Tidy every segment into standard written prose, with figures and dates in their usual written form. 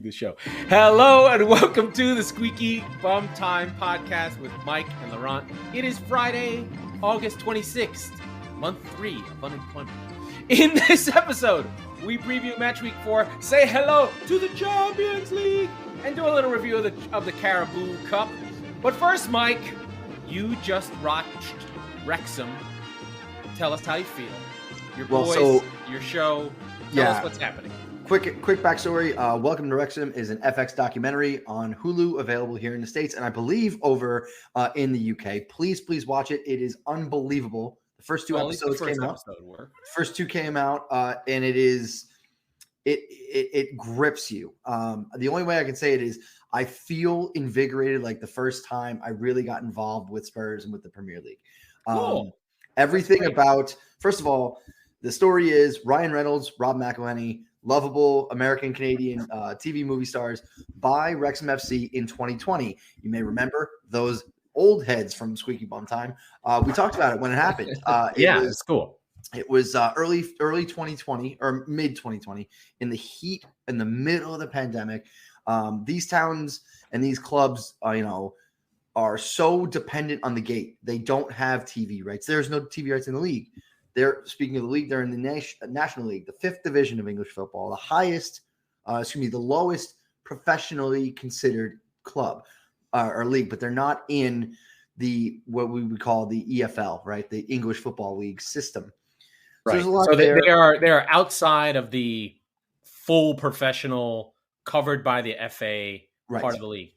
The show. Hello and welcome to the Squeaky Bum Time Podcast with Mike and Laurent. It is Friday, August 26th, month 3 of unemployment. In this episode, we preview match week 4, say hello to the Champions League, and do a little review of the Carabao Cup. But first, Mike, you just watched Wrexham. Tell us how you feel. Your boys, your show. Tell us what's happening. Quick backstory. Welcome to Wrexham is an FX documentary on Hulu, available here in the States, and I believe over in the UK. Please watch it. It is unbelievable. The first two episodes came out. First two came out, and it grips you. The only way I can say it is I feel invigorated like the first time I really got involved with Spurs and with the Premier League. Cool. Everything about, first of all, the story is Ryan Reynolds, Rob McElhenney, lovable American-Canadian TV movie stars buy Wrexham FC in 2020. You may remember those old heads from Squeaky Bum Time. We talked about it when it happened. It's cool. It was early 2020 or mid 2020 in the middle of the pandemic. These towns and these clubs, are so dependent on the gate. They don't have TV rights. There's no TV rights in the league. Speaking of the league, they're in the National League, the 5th division of English football, the lowest professionally considered club or league, but they're not in what we would call the EFL, right? The English Football League system. Right. So they are outside of the full professional covered by the FA part of the league.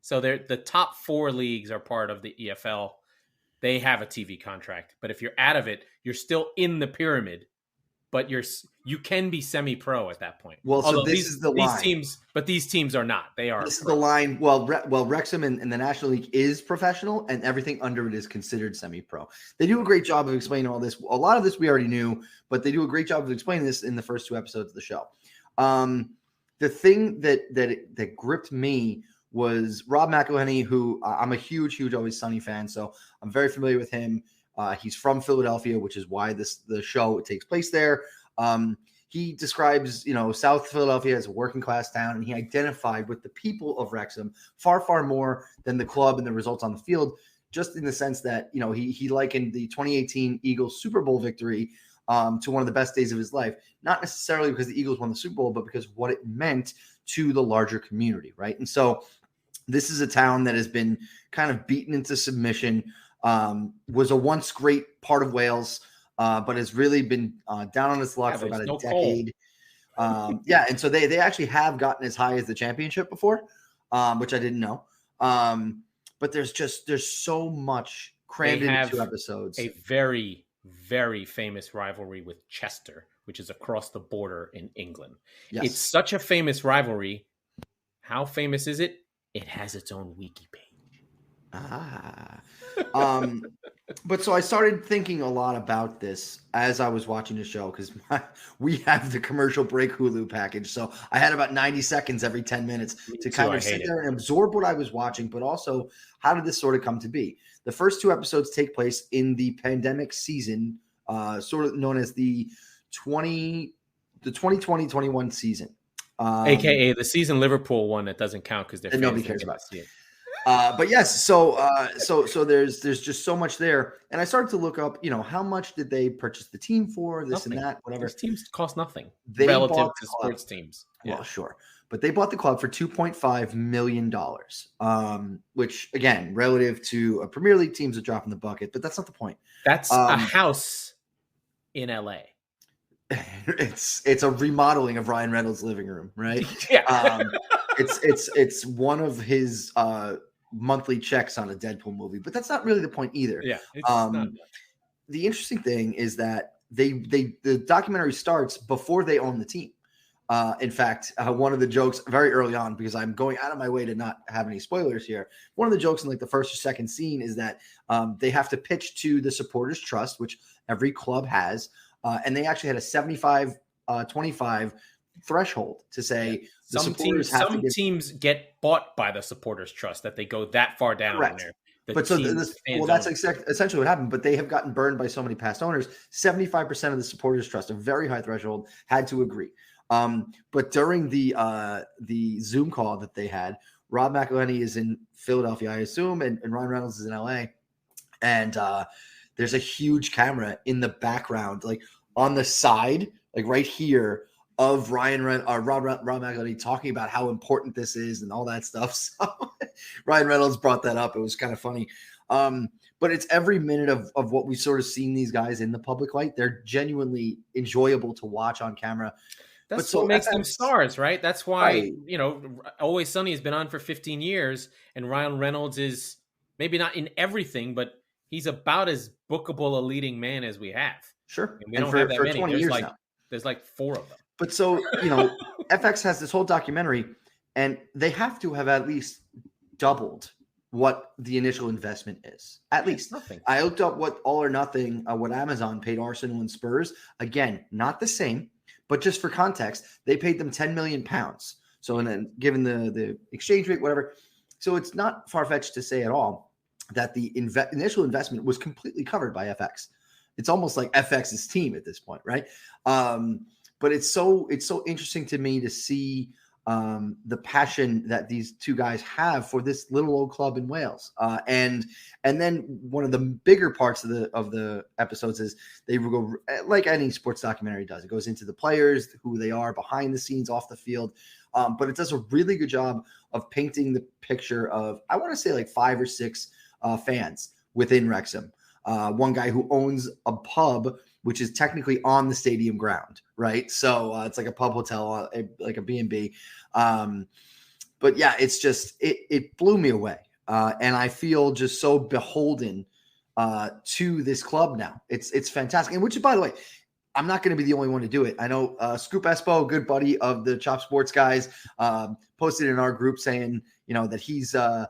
So the top 4 leagues are part of the EFL. They have a TV contract, but if you're out of it, you're still in the pyramid, but you can be semi-pro at that point. Well, so this is the line. These teams are not. They are. This is the line. Well, Wrexham in the National League is professional, and everything under it is considered semi-pro. They do a great job of explaining all this. A lot of this we already knew, but they do a great job of explaining this in the first 2 episodes of the show. The thing that gripped me was Rob McElhenney, who I'm a huge Always Sunny fan, so I'm very familiar with him. He's from Philadelphia, which is why the show takes place there. He describes, South Philadelphia as a working class town, and he identified with the people of Wrexham far, far more than the club and the results on the field, just in the sense that, he likened the 2018 Eagles Super Bowl victory to one of the best days of his life, not necessarily because the Eagles won the Super Bowl, but because of what it meant to the larger community, right? And so this is a town that has been kind of beaten into submission, was a once great part of Wales, but has really been down on its luck for about a decade. And so they actually have gotten as high as the championship before, which I didn't know. But there's so much crammed into 2 episodes. A very, very famous rivalry with Chester, which is across the border in England. Yes. It's such a famous rivalry. How famous is it? It has its own wiki page. But so I started thinking a lot about this as I was watching the show, because we have the commercial break Hulu package. So I had about 90 seconds every 10 minutes to kind of sit there and absorb what I was watching, but also how did this sort of come to be? The first 2 episodes take place in the pandemic season, sort of known as the 2020-21 season. AKA the season Liverpool one that doesn't count because nobody cares about it. But yes, so there's just so much there, and I started to look up, how much did they purchase the team for, nothing. And that, whatever. Those teams cost nothing relative to sports teams. Well, sure, but they bought the club for $2.5 million, which again, relative to a Premier League team's a drop in the bucket, but that's not the point. That's a house in LA. It's a remodeling of Ryan Reynolds' living room, right? Yeah. It's one of his monthly checks on a Deadpool movie, but that's not really the point either. Yeah. It's not. The interesting thing is that the documentary starts before they own the team. In fact, one of the jokes very early on, because I'm going out of my way to not have any spoilers here, one of the jokes in like the first or second scene is that they have to pitch to the supporters trust, which every club has. And they actually had a 75-25 threshold to say the supporters have to give. Teams get bought by the supporters trust, that they go that far down in there. That's essentially what happened. But they have gotten burned by so many past owners. 75% of the supporters trust, a very high threshold, had to agree. But during the Zoom call that they had, Rob McElhenney is in Philadelphia, I assume, and Ryan Reynolds is in LA. And there's a huge camera in the background, like on the side, like right here, of Rob McElhenney talking about how important this is and all that stuff. So Ryan Reynolds brought that up. It was kind of funny. But it's every minute of what we've sort of seen these guys in the public light. They're genuinely enjoyable to watch on camera. That's what makes them stars, right? That's why, Always Sunny has been on for 15 years, and Ryan Reynolds is maybe not in everything, but he's about as bookable a leading man as we have. Sure. And we don't have that many. 20 years now. There's like 4 of them. But so, FX has this whole documentary, and they have to have at least doubled what the initial investment is. At least. Nothing. I looked up what All or Nothing, what Amazon paid Arsenal and Spurs. Again, not the same, but just for context, they paid them 10 million pounds. So, and then given the exchange rate, whatever. So it's not far-fetched to say at all that the initial investment was completely covered by FX. It's almost like FX's team at this point, right? But it's so interesting to me to see the passion that these two guys have for this little old club in Wales. And then one of the bigger parts of the episodes is they go, like any sports documentary does. It goes into the players, who they are behind the scenes, off the field. But it does a really good job of painting the picture of, I want to say, like 5 or 6 fans within Wrexham. One guy who owns a pub, which is technically on the stadium ground, right? So it's like a pub hotel, like a B&B. But yeah, it's just, it blew me away. And I feel just so beholden to this club now. It's fantastic. And which, by the way, I'm not going to be the only one to do it. I know Scoop Espo, a good buddy of the Chop Sports guys, posted in our group saying, that he's a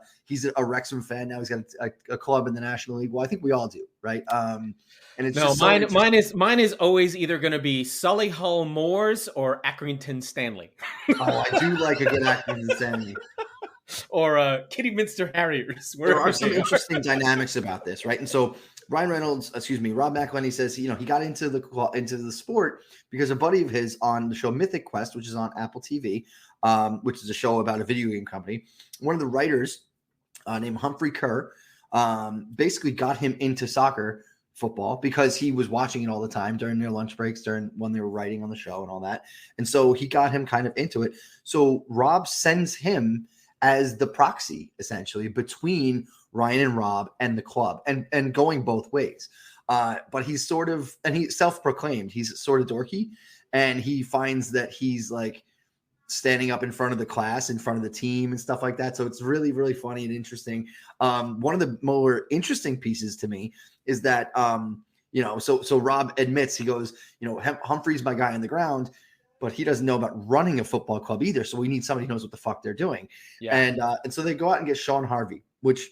Wrexham fan now. He's got a club in the National League. Well, I think we all do, right? And it's mine is always either going to be Solihull Moors or Accrington Stanley. Oh, I do like a good Accrington Stanley. Or Kidderminster Harriers. There are some interesting dynamics about this, right? And so Rob McElhenney says, he got into the sport because a buddy of his on the show Mythic Quest, which is on Apple TV, which is a show about a video game company. One of the writers named Humphrey Kerr basically got him into football, because he was watching it all the time during their lunch breaks, when they were writing on the show and all that. And so he got him kind of into it. So Rob sends him as the proxy, essentially, between Ryan and Rob and the club, and going both ways. But he's he's self-proclaimed, he's sort of dorky, and he finds that he's like standing up in front of the class, in front of the team and stuff like that. So it's really, really funny and interesting. One of the more interesting pieces to me is that, so Rob admits, he goes, Humphrey's my guy on the ground, but he doesn't know about running a football club either. So we need somebody who knows what the fuck they're doing. Yeah. And so they go out and get Sean Harvey, which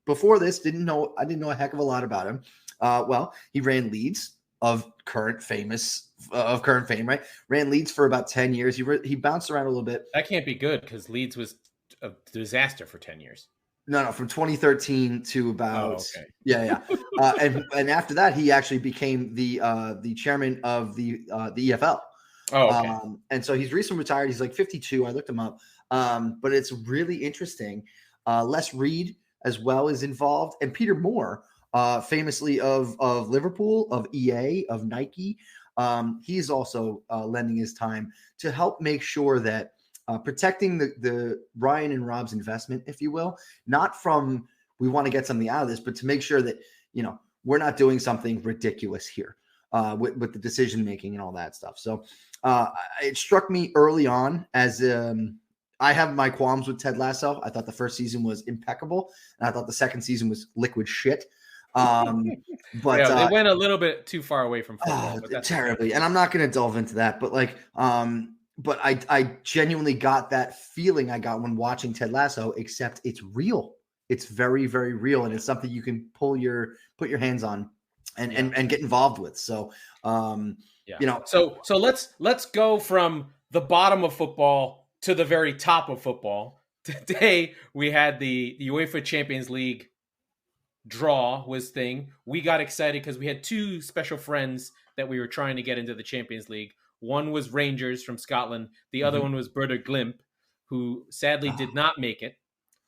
before this, I didn't know a heck of a lot about him. Well, he ran Leeds, of current fame, right? Ran Leeds for about 10 years. He bounced around a little bit. That can't be good, because Leeds was a disaster for 10 years. No, from 2013 to about and after that, he actually became the chairman of the EFL. Oh, okay. And so he's recently retired. He's like 52. I looked him up. But it's really interesting. Les Reed as well is involved, and Peter Moore, famously of Liverpool, of EA, of Nike. He's also lending his time to help make sure that protecting the Ryan and Rob's investment, if you will, not from we want to get something out of this, but to make sure that, we're not doing something ridiculous here with the decision making and all that stuff. So it struck me early on as I have my qualms with Ted Lasso. I thought the first season was impeccable, and I thought the second season was liquid shit. But they went a little bit too far away from football. But that's terribly, and I'm not going to delve into that. But but I genuinely got that feeling I got when watching Ted Lasso. Except it's real. It's very, very real, and it's something you can put your hands on and get involved with. So, So let's go from the bottom of football to the very top of football. Today we had the UEFA Champions League draw was thing. We got excited because we had 2 special friends that we were trying to get into the Champions League. One was Rangers from Scotland. The other one was Werder Glimp, who sadly did not make it.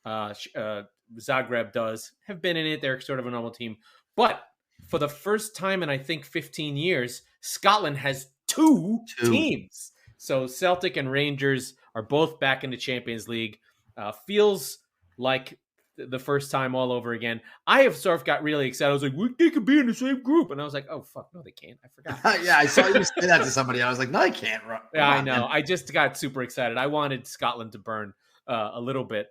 Zagreb have been in it. They're sort of a normal team. But for the first time in, I think, 15 years, Scotland has two teams. So Celtic and Rangers are both back in the Champions League. Feels like the first time all over again. I have sort of got really excited. I was like, they could be in the same group. And I was like, oh, fuck, no, they can't. I forgot. Yeah, I saw you say that to somebody. I was like, no, they can't. Yeah, I know. I just got super excited. I wanted Scotland to burn a little bit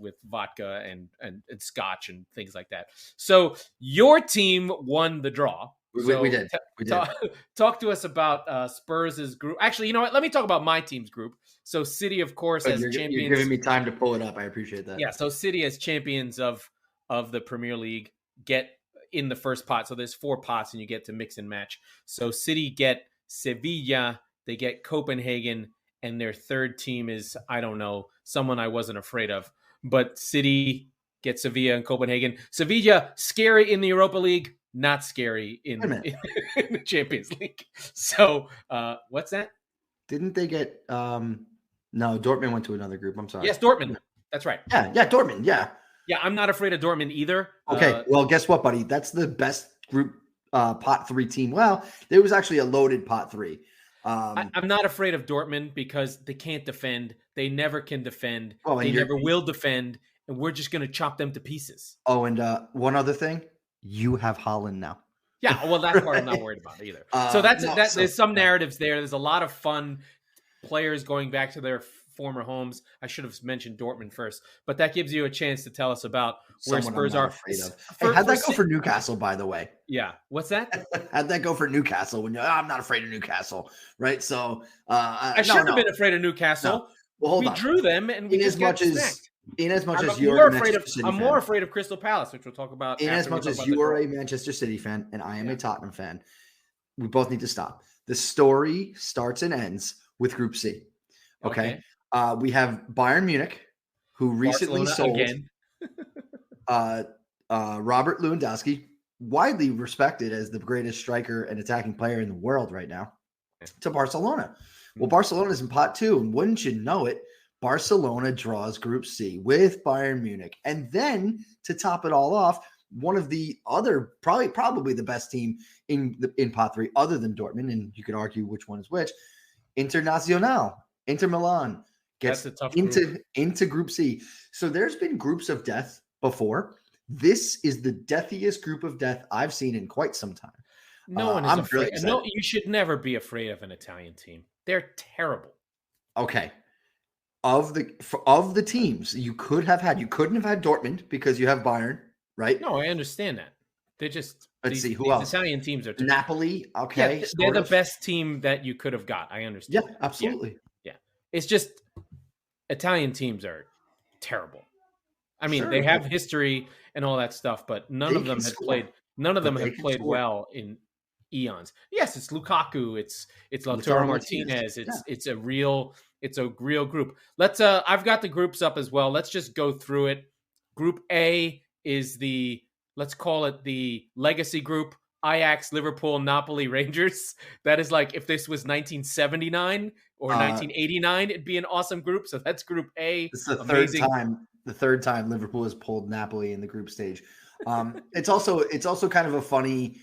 with vodka and scotch and things like that. So your team won the draw. So we did. Talk to us about Spurs' group. Actually, you know what? Let me talk about my team's group. So City, of course, as champions. You're giving me time to pull it up. I appreciate that. Yeah, so City as champions of the Premier League get in the first pot. So there's 4 pots and you get to mix and match. So City get Sevilla, they get Copenhagen, and their third team is, I don't know, someone I wasn't afraid of. But City get Sevilla and Copenhagen. Sevilla, scary in the Europa League, not scary in the Champions League. So what's that? Didn't they get no, Dortmund went to another group. I'm sorry. Yes, Dortmund. That's right. Yeah, Dortmund. Yeah. Yeah, I'm not afraid of Dortmund either. Okay, well, guess what, buddy? That's the best group pot 3 team. Well, there was actually a loaded pot 3. I'm not afraid of Dortmund because they can't defend. They never can defend. They never will defend, and we're just going to chop them to pieces. Oh, and one other thing, you have Haaland now. Yeah, well, that part I'm not worried about either. So there's some narratives there. There's a lot of fun players going back to their former homes. I should have mentioned Dortmund first, but that gives you a chance to tell us about where Spurs are. Afraid of. Hey, how'd that go for Newcastle, by the way? Yeah. What's that? How'd that go for Newcastle when I'm not afraid of Newcastle, right? So I shouldn't have been afraid of Newcastle. No. Well, hold on. Drew them and we just got smacked. In as much as you're afraid of, I'm more afraid of Crystal Palace, which we'll talk about. In as much as you are a Manchester City fan and I am a Tottenham fan, we both need to stop. The story starts and ends with Group C. Okay. We have Bayern Munich, who recently sold Robert Lewandowski, widely respected as the greatest striker and attacking player in the world right now, to Barcelona. Well, Barcelona's in pot 2, and wouldn't you know it, Barcelona draws Group C with Bayern Munich. And then to top it all off, one of the other, probably the best team in pot 3, other than Dortmund, and you could argue which one is which, Inter Milan gets into Group C. So there's been groups of death before. This is the deathiest group of death I've seen in quite some time. No one is afraid. No, you should never be afraid of an Italian team. They're terrible. Okay. Of the teams you couldn't have had Dortmund because you have Bayern, right? No, I understand that. They're just let's see who else. Italian teams are terrible. Napoli. Okay, yeah, they're the best team that you could have got. I understand. Yeah, absolutely. Yeah. It's just Italian teams are terrible. I mean, they have history and all that stuff, but none of them have played well in eons. Yes, it's Lukaku, it's Lautaro Martinez. It's a real group. Let's I've got the groups up as well. Let's just go through it. Group A is let's call it the legacy group. Ajax, Liverpool, Napoli, Rangers. That is like if this was 1979 or 1989, it'd be an awesome group. So that's Group A. It's the third time Liverpool has pulled Napoli in the group stage. It's also kind of a funny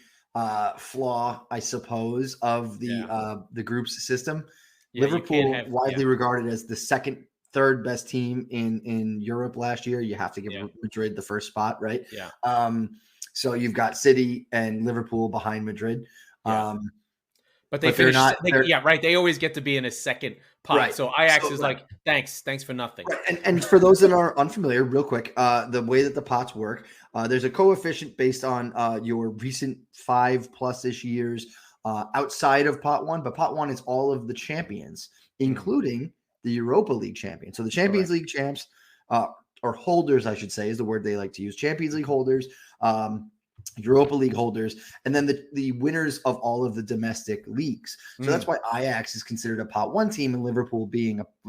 flaw, I suppose, of the group's system. Yeah, Liverpool, widely regarded as the third best team in Europe last year. You have to give Madrid the first spot, right? Yeah. So you've got City and Liverpool behind Madrid. Yeah. But they're not. They always get to be in a second pot. Right. So Ajax is like, thanks for nothing. Right. And for those that are unfamiliar, real quick, the way that the pots work, there's a coefficient based on your recent 5+ years outside of pot 1. But pot 1 is all of the champions, including the Europa League champions. So the Champions League champs, or holders, I should say, is the word they like to use. Champions League holders Europa League holders, and then the winners of all of the domestic leagues. So that's why Ajax is considered a pot 1 team, and Liverpool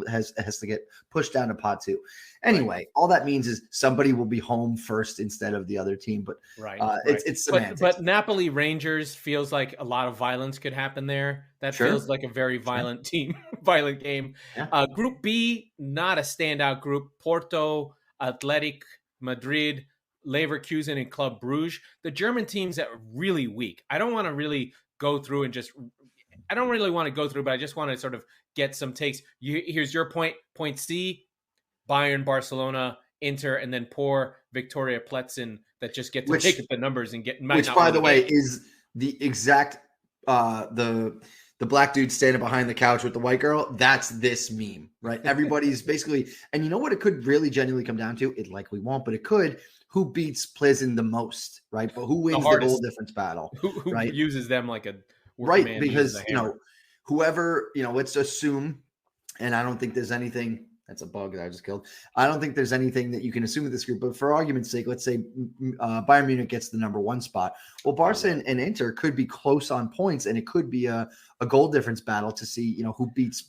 has to get pushed down to pot 2. Anyway, all that means is somebody will be home first instead of the other team. But it's semantics. But Napoli Rangers feels like a lot of violence could happen there. That feels like a very violent team, violent game. Yeah. Group B, not a standout group. Porto, Athletic Madrid, Leverkusen, and Club Brugge. The German teams that are really weak. I don't want to really go through but I just want to sort of get some takes. Here's your point. Point C, Bayern, Barcelona, Inter, and then poor Victoria Pletzen that just get to take the numbers and get. Which, by the way, is the exact the black dude standing behind the couch with the white girl. That's this meme, right? Everybody's basically, and you know what? It could really genuinely come down to. It likely won't, but it could. Who beats Pleasant the most, right? But who wins the goal difference battle? Who right? uses them like a right? Because whoever let's assume, and I don't think there's anything. That's a bug that I just killed. I don't think there's anything that you can assume with this group. But for argument's sake, let's say Bayern Munich gets the number 1 spot. Well, Barca and Inter could be close on points, and it could be a goal difference battle to see who beats.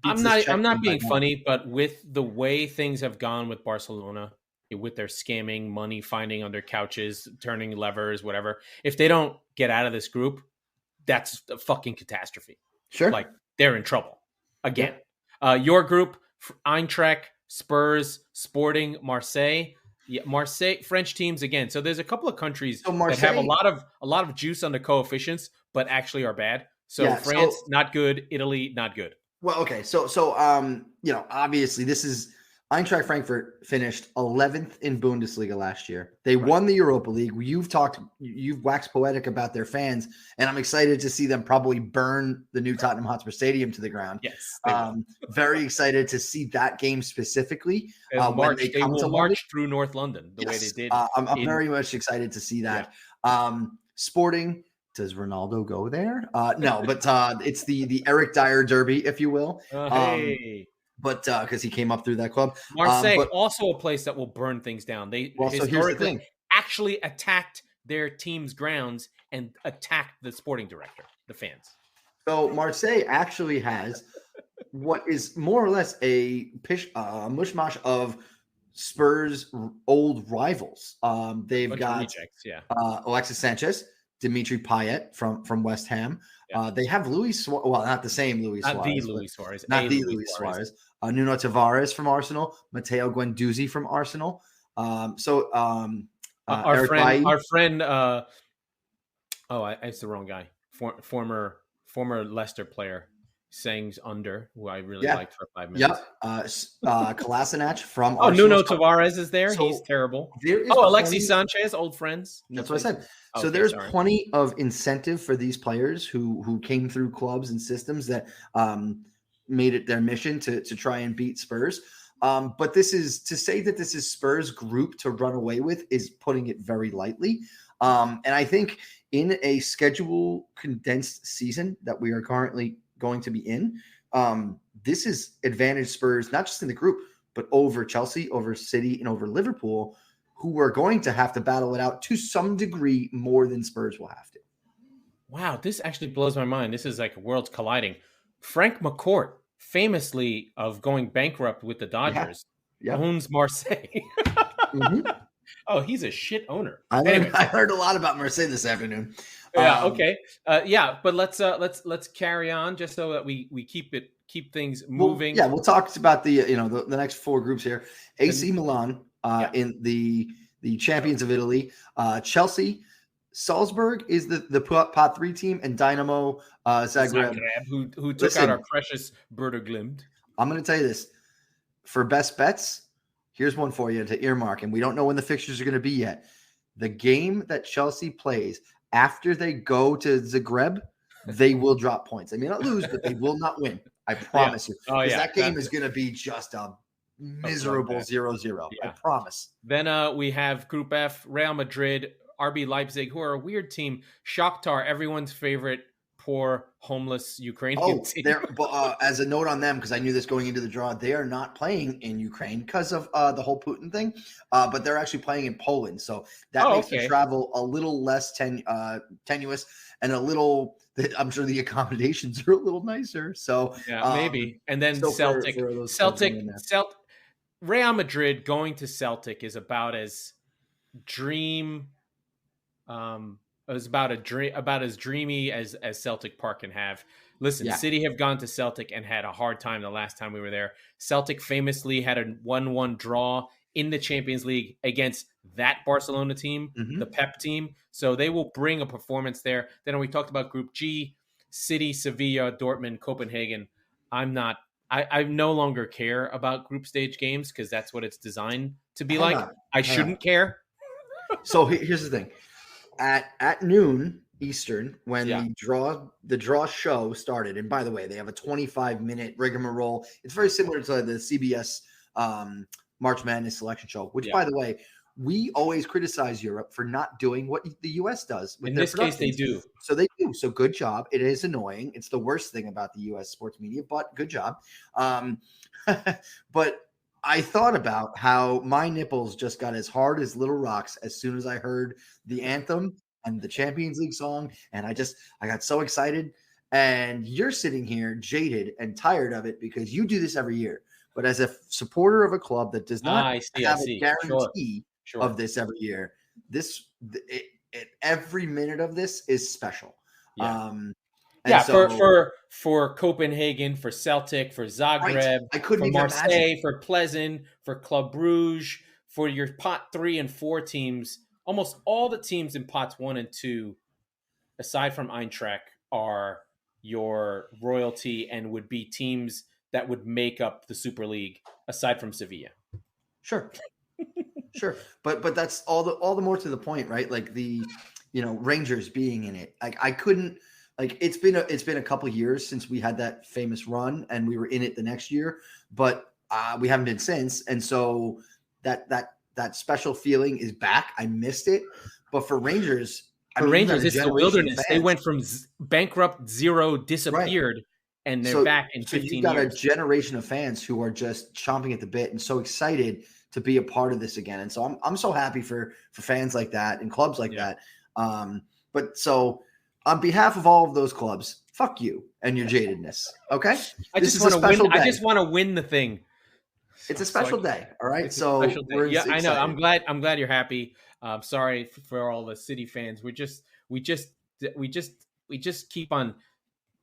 I'm not being funny, but with the way things have gone with Barcelona, with their scamming, money finding under couches, turning levers, whatever. If they don't get out of this group, that's a fucking catastrophe. Sure. Like they're in trouble again. Yeah. Your group, Eintracht, Spurs, Sporting, Marseille. Yeah, Marseille, French teams again. So there's a couple of countries that have a lot of juice on the coefficients, but actually are bad. So France, not good. Italy, not good. Well, okay. So obviously this is Eintracht Frankfurt finished 11th in Bundesliga last year. They won the Europa League. You've waxed poetic about their fans, and I'm excited to see them probably burn the new Tottenham Hotspur Stadium to the ground. Yes. Very excited to see that game specifically. They will march through North London the way they did. I'm very much excited to see that. Yeah. Sporting, does Ronaldo go there? No, but it's the Eric Dyer Derby, if you will. But because he came up through that club. Marseille, also a place that will burn things down. They historically actually attacked their team's grounds and attacked the sporting director, the fans. So Marseille actually has what is more or less a mishmash of Spurs' old rivals. They've got rejects, Alexis Sanchez, Dimitri Payet from West Ham. Yeah. They have Luis Suarez. Well, not the same Luis Suarez. Not the Luis Suarez. Nuno Tavares from Arsenal. Matteo Guendouzi from Arsenal. Our friend. It's the wrong guy. Former Leicester player. Sings under, who I really liked for 5 minutes. Kolasinac from Arsenal. Nuno Tavares is there. He's terrible. Alexis Sanchez, old friends. That's what I said. So there's plenty of incentive for these players who came through clubs and systems that made it their mission to try and beat Spurs. But this is to say that this is Spurs' group to run away with is putting it very lightly. And I think in a schedule condensed season that we are currently going to be in, this is advantage Spurs, not just in the group, but over Chelsea, over City, and over Liverpool, who are going to have to battle it out to some degree more than Spurs will have to. Wow, this actually blows my mind. This is like worlds colliding. Frank McCourt, famously of going bankrupt with the Dodgers, owns Marseille. Mm-hmm. Oh, he's a shit owner. I heard a lot about Marseille this afternoon. Yeah. Okay. But let's carry on just so that we keep things moving. We'll talk about the next 4 groups here. AC Milan in the champions of Italy. Chelsea, Salzburg is the pot 3 team, and Dynamo Zagreb who took out our precious Werder Glimt. I'm going to tell you this for best bets. Here's one for you to earmark, and we don't know when the fixtures are going to be yet. The game that Chelsea plays after they go to Zagreb, they will drop points. They may not lose, but they will not win. I promise you. That game is going to be just a miserable 0-0. I promise. Then we have Group F, Real Madrid, RB Leipzig, who are a weird team. Shakhtar, everyone's favorite poor homeless Ukrainian team. As a note on them, because I knew this going into the draw, they are not playing in Ukraine because of the whole Putin thing, but they're actually playing in Poland. So that makes the travel a little less tenuous and a little. I'm sure the accommodations are a little nicer. So maybe. And then Celtic. Real Madrid going to Celtic is about as about as dreamy as Celtic Park can have. Listen, City have gone to Celtic and had a hard time the last time we were there. Celtic famously had a 1-1 draw in the Champions League against that Barcelona team, the Pep team. So they will bring a performance there. Then we talked about Group G, City, Sevilla, Dortmund, Copenhagen. I no longer care about group stage games because that's what it's designed to be like. I shouldn't care. So here's the thing. At noon Eastern, when the draw show started, and by the way, they have a 25-minute rigmarole. It's very similar to the CBS March Madness selection show, which, by the way, we always criticize Europe for not doing what the U.S. does. In this case, they do. So they do. So good job. It is annoying. It's the worst thing about the U.S. sports media, but good job. But I thought about how my nipples just got as hard as little rocks as soon as I heard the anthem and the Champions League song. And I got so excited. And you're sitting here jaded and tired of it because you do this every year. But as a supporter of a club that does not have a guarantee of this every year, every minute of this is special. For Copenhagen, for Celtic, for Zagreb, for Marseille, for Pleasant, for Club Brugge, for your pot 3 and 4 teams. Almost all the teams in pots 1 and 2, aside from Eintracht, are your royalty and would be teams that would make up the Super League, aside from Sevilla. Sure. But that's all the more to the point, right? Like the Rangers being in it. Like I couldn't. Like it's been a couple of years since we had that famous run and we were in it the next year, but we haven't been since. And so that special feeling is back. I missed it, but for Rangers, it's the wilderness. They went from bankrupt 0, disappeared, and they're back in 15 years. You've got a generation of fans who are just chomping at the bit and so excited to be a part of this again. And so I'm so happy for fans like that and clubs like that. But so. On behalf of all of those clubs, fuck you and your jadedness. Okay, I just want to win. I just want to win the thing. It's a special day. All right, so I know. I'm glad you're happy. Sorry for all the City fans. We just keep on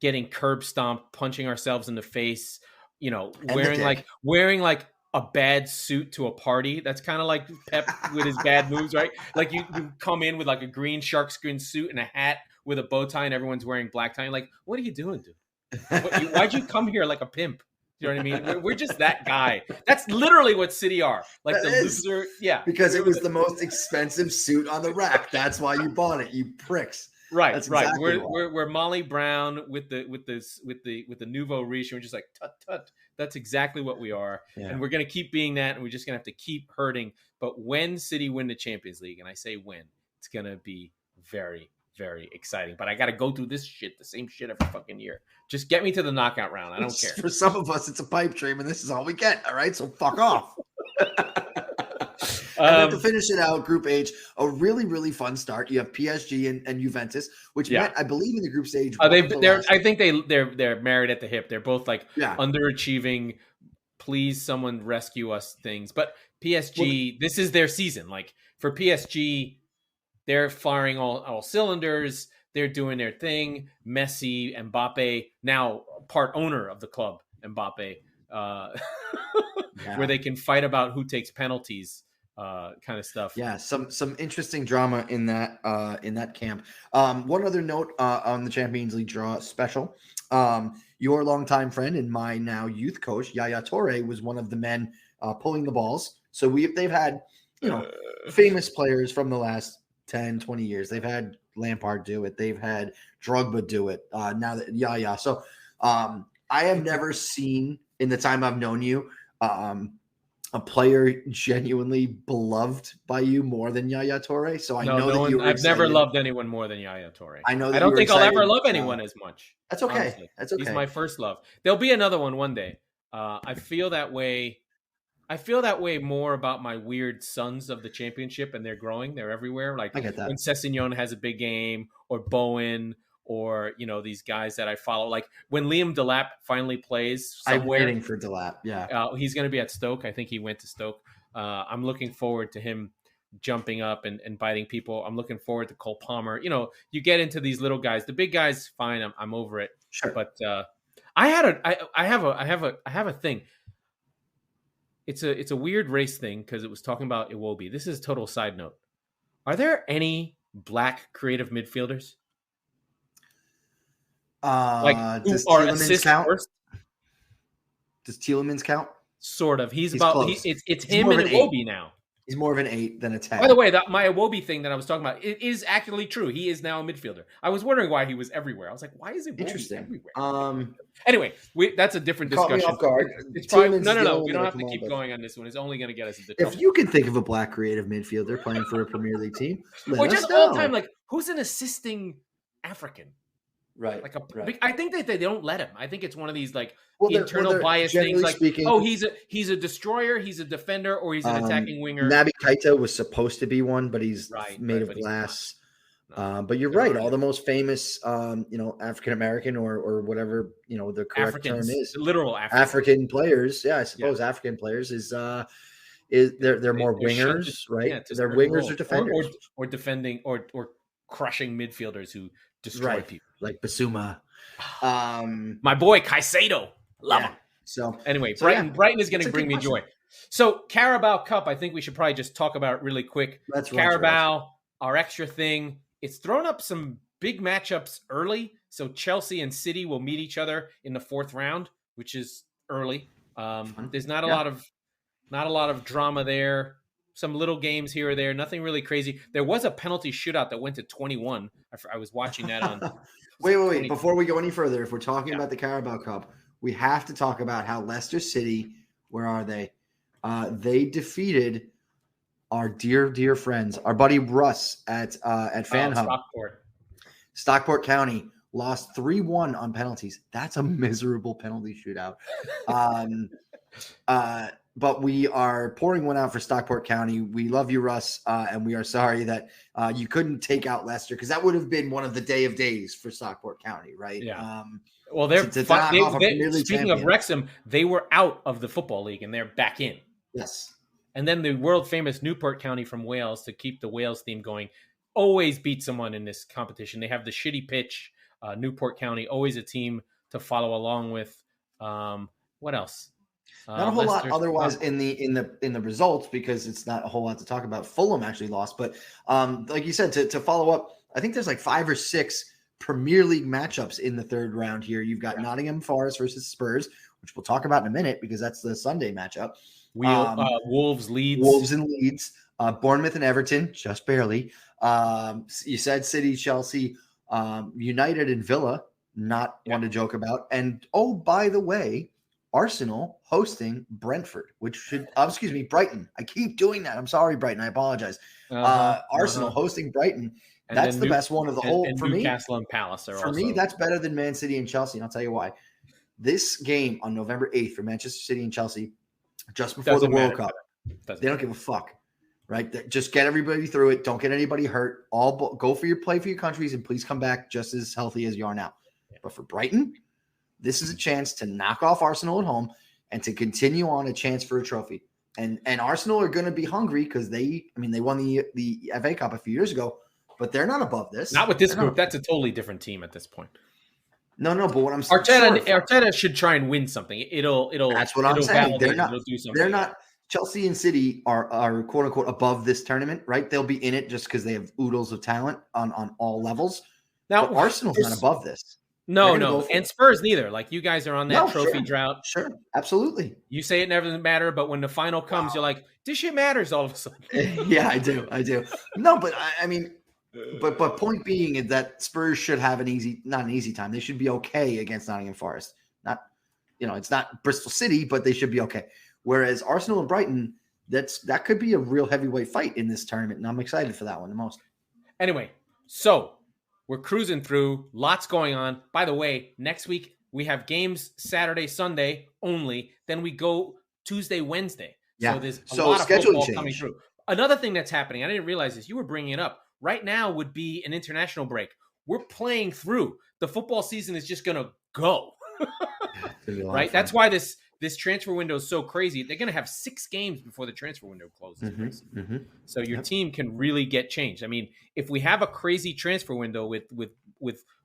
getting curb stomped, punching ourselves in the face. Wearing like a bad suit to a party. That's kind of like Pep with his bad moves, right? Like you come in with like a green sharkskin suit and a hat with a bow tie and everyone's wearing black tie. Like, what are you doing, dude? Why'd you come here like a pimp? You know what I mean? We're just that guy. That's literally what City are. Like the loser. Yeah. Because it was the most expensive suit on the rack. That's why you bought it, you pricks. Right. That's right. Exactly we're Molly Brown with the nouveau riche. And we're just like, tut. That's exactly what we are. Yeah. And we're going to keep being that. And we're just going to have to keep hurting. But when City win the Champions League, and I say when, it's going to be very, very exciting. But I got to go through this shit, the same shit every fucking year. Just get me to the knockout round. I don't care. For some of us, it's a pipe dream, and this is all we get. All right, so fuck off. And then to finish it out, Group H, a really, really fun start. You have PSG and Juventus, which met, I believe, in the group stage. I think they're married at the hip. They're both like underachieving. Please, someone rescue us things. But PSG, this is their season. Like for PSG, they're firing all cylinders. They're doing their thing. Messi, Mbappe, now part owner of the club, Mbappe, where they can fight about who takes penalties, kind of stuff. Yeah, some interesting drama in that camp. One other note on the Champions League draw special. Your longtime friend and my now youth coach, Yaya Toure, was one of the men pulling the balls. So they've had famous players from the last 10, 20 years. They've had Lampard do it. They've had Drogba do it. Now that Yaya. So I have never seen in the time I've known you a player genuinely beloved by you more than Yaya Toure. So I know that you were I've excited. never loved anyone more than Yaya Toure. I know that I don't you were think I'll ever excited. love anyone as much. That's okay. Honestly. That's okay. He's my first love. There'll be another one day. I feel that way. I feel that way more about my weird sons of the championship, and they're growing. They're everywhere. Like I get that. when Sessegnon has a big game, or Bowen, or these guys that I follow. Like when Liam Delap finally plays somewhere. I'm waiting for Delap. Yeah, he's going to be at Stoke. I think he went to Stoke. I'm looking forward to him jumping up and biting people. I'm looking forward to Cole Palmer. You get into these little guys. The big guys, fine. I'm over it. Sure. But I have a thing. It's a weird race thing because it was talking about Iwobi. This is a total side note. Are there any black creative midfielders? Does are Tielemans assist count? first? Does Tielemans count? Sort of. He's close. It's him and Iwobi now. He's more of an 8 than a 10. By the way, my Iwobi thing that I was talking about, it is actually true. He is now a midfielder. I was wondering why he was everywhere. I was like, why is Iwobi interesting everywhere? Anyway, that's a different Caught me discussion. off guard. It's probably, Tielemans no. is We don't have to come keep on, going on this one. It's only going to get us into trouble. If you can think of a black creative midfielder playing for a Premier League team, or just all time, like who's an assisting African? Right. Right. I think that they don't let him. I think it's one of these internal bias things. Like, speaking, he's a destroyer, he's a defender, or he's an attacking winger. Naby Keita was supposed to be one, but he's made of glass. But you're right. All the most famous, African American or whatever the correct term is, literal African players. Yeah, I suppose African players is they're more wingers, right? Yeah, they're wingers or defenders, or defending or crushing midfielders who destroy people, like Basuma. My boy Caicedo, love him. So anyway, Brighton is going to bring me joy. So Carabao Cup, I think we should probably just talk about it really quick. That's Carabao, our extra thing. It's thrown up some big matchups early. So Chelsea and City will meet each other in the 4th round, which is early. There's not a lot of drama there. Some little games here or there, nothing really crazy. There was a penalty shootout that went to 21. I was watching that on. Wait. Before we go any further, if we're talking about the Carabao Cup, we have to talk about how Leicester City, where are they? They defeated our dear friends, our buddy Russ at Fan Hub. Stockport County lost 3-1 on penalties. That's a miserable penalty shootout. But we are pouring one out for Stockport County. We love you, Russ, and we are sorry that you couldn't take out Leicester because that would have been one of the day of days for Stockport County, right? Yeah. Well, speaking of Wrexham, they were out of the Football League and they're back in. Yes. And then the world famous Newport County from Wales, to keep the Wales theme going, always beat someone in this competition. They have the shitty pitch. Newport County, always a team to follow along with. What else? Not a whole lot otherwise in the results because it's not a whole lot to talk about. Fulham actually lost, but like you said, to follow up, I think there's like 5 or 6 Premier League matchups in the 3rd round here. You've got Nottingham Forest versus Spurs, which we'll talk about in a minute because that's the Sunday matchup. Wolves and Leeds, Bournemouth and Everton, just barely. You said City, Chelsea, United and Villa, not one to joke about. And by the way, Arsenal hosting Brentford, Brighton. I keep doing that. I'm sorry, Brighton. I apologize. Arsenal hosting Brighton. And that's the best one of the whole for me. Newcastle and Palace are for me. That's better than Man City and Chelsea, and I'll tell you why. This game on November 8th for Manchester City and Chelsea, just before the World Cup, they don't give a fuck, right? Just get everybody through it. Don't get anybody hurt. Go for your play for your countries, and please come back just as healthy as you are now. But for Brighton, this is a chance to knock off Arsenal at home and to continue on a chance for a trophy. And Arsenal are going to be hungry because they won the FA Cup a few years ago, but they're not above this. Not with this group. That's a totally different team at this point. No, but what I'm saying, Arteta should try and win something. It'll. That's what I'm saying. They're not. Chelsea and City are quote unquote above this tournament, right? They'll be in it just because they have oodles of talent on all levels. Now but Arsenal's not above this. No, and Spurs neither. Like you guys are on that trophy drought. Sure, absolutely. You say it never doesn't matter, but when the final comes, you're like, this shit matters all of a sudden. Yeah, I do. No, but I mean, but point being is that Spurs should have not an easy time. They should be okay against Nottingham Forest. Not, it's not Bristol City, but they should be okay. Whereas Arsenal and Brighton, that could be a real heavyweight fight in this tournament, and I'm excited for that one the most. Anyway, so we're cruising through, lots going on. By the way, next week we have games Saturday, Sunday only. Then we go Tuesday, Wednesday. Yeah. So there's a lot of football coming change. through. Another thing that's happening, I didn't realize this, you were bringing it up. Right now would be an international break. We're playing through. The football season is just going to go. Right? That's why this transfer window is so crazy. They're going to have 6 games before the transfer window closes. So your team can really get changed. I mean, if we have a crazy transfer window with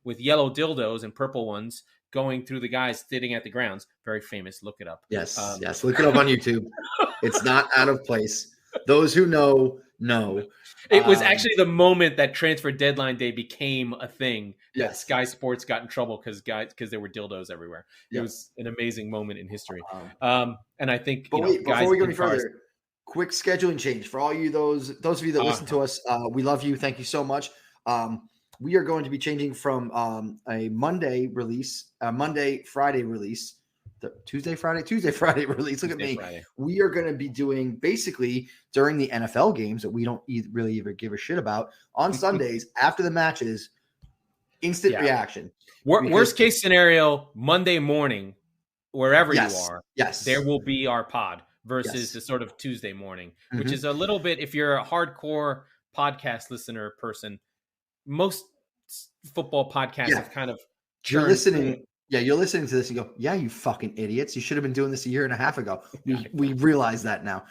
yellow dildos and purple ones going through the guys sitting at the grounds, very famous. Look it up. Yes, look it up on YouTube. It's not out of place. Those who know. It was actually the moment that transfer deadline day became a thing. Yes. That Sky Sports got in trouble because there were dildos everywhere. It was an amazing moment in history. And I think, before we go any further, quick scheduling change for all you those of you that listen to us. We love you. Thank you so much. We are going to be changing from a Monday Friday release. Tuesday, Friday release. Look at me. Friday. We are going to be doing basically during the NFL games that we don't really even give a shit about on Sundays after the matches, instant reaction. Worst case scenario, Monday morning, wherever you are, there will be our pod versus the sort of Tuesday morning, which is a little bit, if you're a hardcore podcast listener person, most football podcasts have kind of you're listening. Yeah, you're listening to this and you go, yeah, you fucking idiots. You should have been doing this a year and a half ago. We realize that now.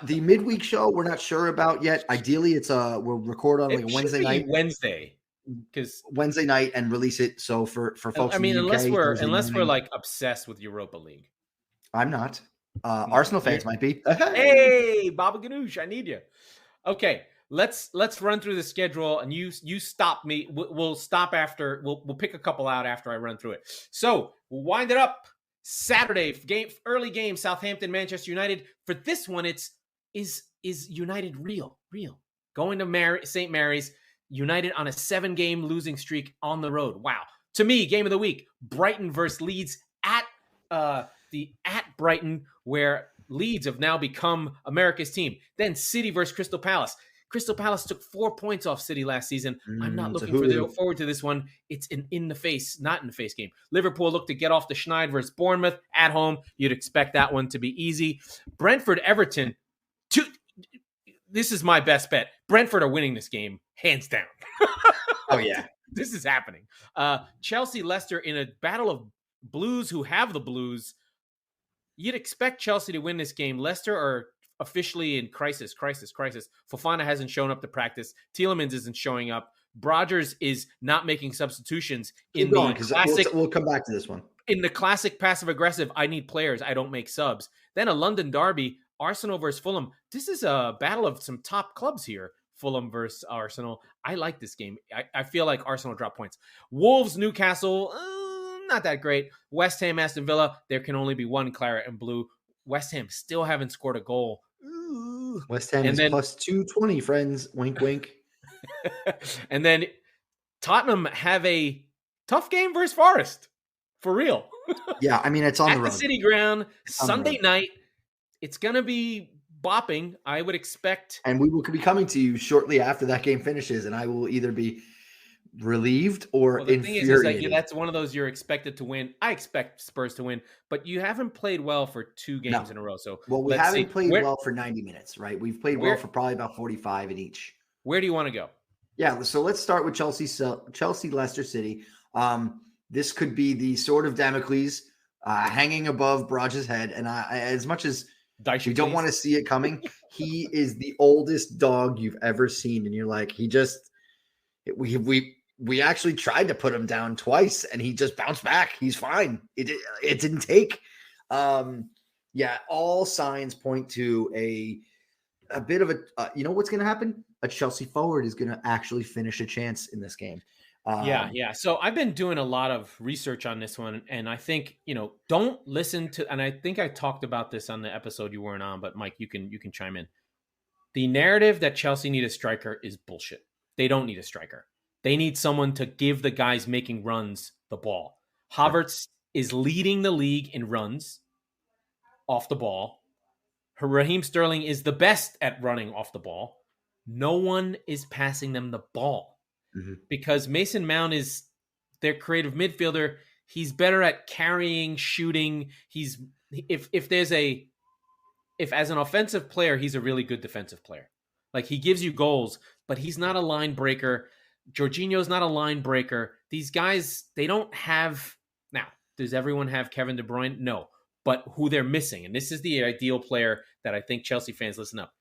The midweek show, we're not sure about yet. Ideally, we'll record on like a Wednesday night. Because Wednesday night and release it. So for folks, I mean, in the UK, unless we're like obsessed with Europa League. I'm not. Arsenal fans might be. Hey, Baba Ganoush, I need you. Okay. Let's run through the schedule, and you stop me. We'll stop after. We'll pick a couple out after I run through it. So we'll wind it up. Saturday early game. Southampton, Manchester United. For this one, is United real? Going to St. Mary's. United on a 7-game losing streak on the road. Wow. To me, game of the week: Brighton versus Leeds at Brighton, where Leeds have now become America's team. Then City versus Crystal Palace. Crystal Palace took 4 points off City last season. I'm not looking forward to this one. It's an not in the face game. Liverpool look to get off the schneid versus Bournemouth at home. You'd expect that one to be easy. Brentford, Everton. This is my best bet. Brentford are winning this game, hands down. Oh, yeah. This is happening. Chelsea, Leicester in a battle of Blues who have the Blues. You'd expect Chelsea to win this game. Leicester are officially in crisis. Fofana hasn't shown up to practice. Tielemans isn't showing up. Brodgers is not making substitutions in the classic. We'll come back to this one. In the classic passive-aggressive, I need players, I don't make subs. Then a London derby, Arsenal versus Fulham. This is a battle of some top clubs here. Fulham versus Arsenal. I like this game. I feel like Arsenal drop points. Wolves, Newcastle, not that great. West Ham, Aston Villa. There can only be one claret and blue. West Ham still haven't scored a goal. West Ham is plus 220, friends. Wink, wink. And then Tottenham have a tough game versus Forest. For real. Yeah, I mean, it's on the road. At the City Ground, Sunday night. It's going to be bopping, I would expect. And we will be coming to you shortly after that game finishes, and I will either be relieved or infuriated. The thing is that's one of those you're expected to win. I expect Spurs to win, but you haven't played well for 2 games in a row. So we haven't played well for 90 minutes, right? We've played well for probably about 45 in each. Where do you want to go? Yeah, so let's start with Chelsea, Leicester City. This could be the sword of Damocles hanging above Brodge's head, and as much as you don't want to see it coming, he is the oldest dog you've ever seen, and you're like, we actually tried to put him down twice, and he just bounced back. He's fine. It didn't take. All signs point to a bit of a. You know what's going to happen? A Chelsea forward is going to actually finish a chance in this game. So I've been doing a lot of research on this one, and I think, don't listen to, and I think I talked about this on the episode you weren't on, but Mike, you can chime in. The narrative that Chelsea need a striker is bullshit. They don't need a striker. They need someone to give the guys making runs the ball. Havertz is leading the league in runs off the ball. Raheem Sterling is the best at running off the ball. No one is passing them the ball because Mason Mount is their creative midfielder. He's better at carrying, shooting. If as an offensive player, he's a really good defensive player. Like, he gives you goals, but he's not a line breaker. Jorginho's not a line breaker. These guys, they don't have... Now, does everyone have Kevin De Bruyne? No. But who they're missing, and this is the ideal player that I think Chelsea fans listen up.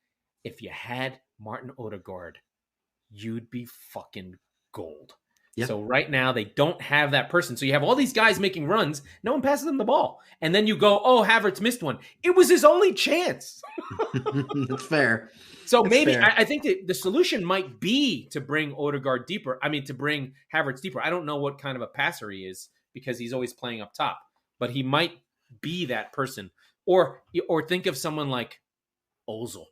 If you had Martin Odegaard, you'd be fucking gold. Yeah. So right now, they don't have that person. So you have all these guys making runs. No one passes them the ball. And then you go, oh, Havertz missed one. It was his only chance. That's fair. So maybe I think that the solution might be to bring Odegaard deeper. I mean, to bring Havertz deeper. I don't know what kind of a passer he is because he's always playing up top. But he might be that person. Or think of someone like Ozil.